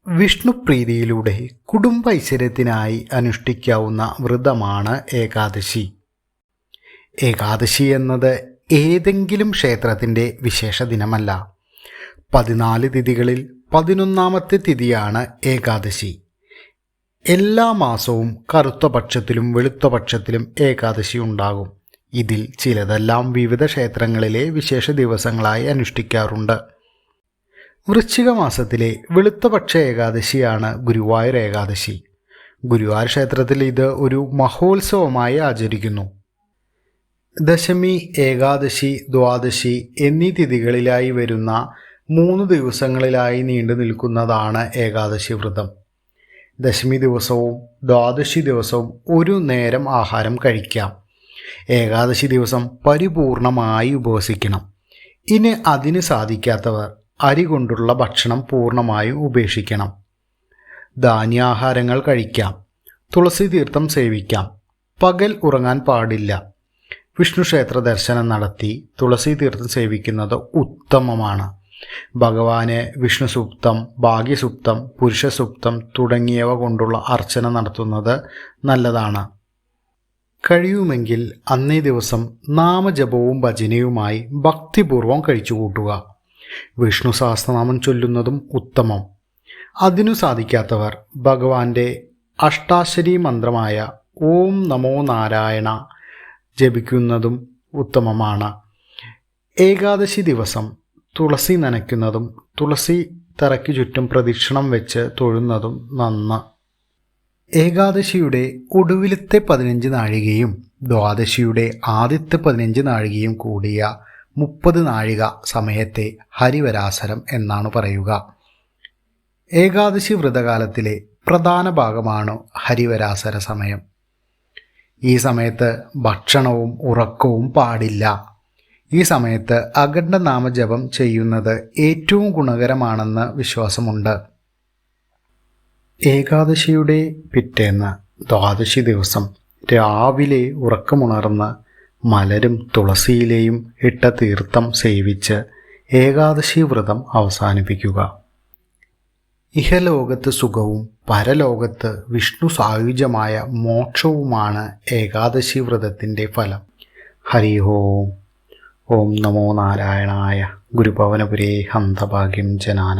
വിഷ്ണുപ്രീതിയിലൂടെ കുടുംബ ഐശ്വര്യത്തിനായി അനുഷ്ഠിക്കാവുന്ന വ്രതമാണ് ഏകാദശി. ഏകാദശി എന്നത് ഏതെങ്കിലും ക്ഷേത്രത്തിൻ്റെ വിശേഷ ദിനമല്ല. 14 തിഥികളിൽ 11ാമത്തെ തിഥിയാണ് ഏകാദശി. എല്ലാ മാസവും കറുത്ത പക്ഷത്തിലും വെളുത്ത പക്ഷത്തിലും ഏകാദശി ഉണ്ടാകും. ഇതിൽ ചിലതെല്ലാം വിവിധ ക്ഷേത്രങ്ങളിലെ വിശേഷ ദിവസങ്ങളായി അനുഷ്ഠിക്കാറുണ്ട്. വൃശ്ചിക മാസത്തിലെ വെളുത്തപക്ഷ ഏകാദശിയാണ് ഗുരുവായൂർ ഏകാദശി. ഗുരുവായൂർ ക്ഷേത്രത്തിൽ ഇത് ഒരു മഹോത്സവമായി ആചരിക്കുന്നു. ദശമി, ഏകാദശി, ദ്വാദശി എന്നീ തിഥികളിലായി വരുന്ന 3 ദിവസങ്ങളിലായി നീണ്ടു നിൽക്കുന്നതാണ് ഏകാദശി വ്രതം. ദശമി ദിവസവും ദ്വാദശി ദിവസവും ഒരു നേരം ആഹാരം കഴിക്കാം. ഏകാദശി ദിവസം പരിപൂർണമായി ഉപവസിക്കണം. ഇനി അതിന് സാധിക്കാത്തവർ അരി കൊണ്ടുള്ള ഭക്ഷണം പൂർണ്ണമായും ഉപേക്ഷിക്കണം. ധാന്യാഹാരങ്ങൾ കഴിക്കാം. തുളസി തീർത്ഥം സേവിക്കാം. പകൽ ഉറങ്ങാൻ പാടില്ല. വിഷ്ണു ക്ഷേത്ര ദർശനം നടത്തി തുളസി തീർത്ഥം സേവിക്കുന്നത് ഉത്തമമാണ്. ഭഗവാന് വിഷ്ണു സൂക്തം, ഭാഗ്യസൂക്തം, പുരുഷ സൂക്തം തുടങ്ങിയവ കൊണ്ടുള്ള അർച്ചന നടത്തുന്നത് നല്ലതാണ്. കഴിയുമെങ്കിൽ അന്നേ ദിവസം നാമജപവും ഭജനയുമായി ഭക്തിപൂർവം കഴിച്ചുകൂട്ടുക. വിഷ്ണു സഹസ്രനാമം ചൊല്ലുന്നതും ഉത്തമം. അതിനു സാധിക്കാത്തവർ ഭഗവാന്റെ അഷ്ടാക്ഷരി മന്ത്രമായ ഓം നമോ നാരായണ ജപിക്കുന്നതും ഉത്തമമാണ്. ഏകാദശി ദിവസം തുളസി നനയ്ക്കുന്നതും തുളസി തറയ്ക്കു ചുറ്റും പ്രദക്ഷിണം വെച്ച് തൊഴുന്നതും നന്ന്. ഏകാദശിയുടെ ഒടുവിലത്തെ 15 നാഴികയും ദ്വാദശിയുടെ ആദ്യത്തെ 15 നാഴികയും കൂടിയ 30 നാഴിക സമയത്തെ ഹരിവരാസരം എന്നാണ് പറയുക. ഏകാദശി വ്രതകാലത്തിലെ പ്രധാന ഭാഗമാണ് ഹരിവരാസര സമയം. ഈ സമയത്ത് ഭക്ഷണവും ഉറക്കവും പാടില്ല. ഈ സമയത്ത് അഖണ്ഡ നാമജപം ചെയ്യുന്നത് ഏറ്റവും ഗുണകരമാണെന്ന് വിശ്വാസമുണ്ട്. ഏകാദശിയുടെ പിറ്റേന്ന് ദ്വാദശി ദിവസം രാവിലെ ഉറക്കമുണർന്ന് മലരും തുളസിയിലെയും ഇട്ട തീർത്ഥം സേവിച്ച് ഏകാദശി വ്രതം അവസാനിപ്പിക്കുക. ഇഹലോകത്ത് സുഖവും പരലോകത്ത് വിഷ്ണു സായുജ്യമായ മോക്ഷവുമാണ് ഏകാദശി വ്രതത്തിൻ്റെ ഫലം. ഹരി ഓം. ഓം നമോ നാരായണായ. ഗുരുഭവനപുരേ ഹന്തഭാഗ്യം ജനാന.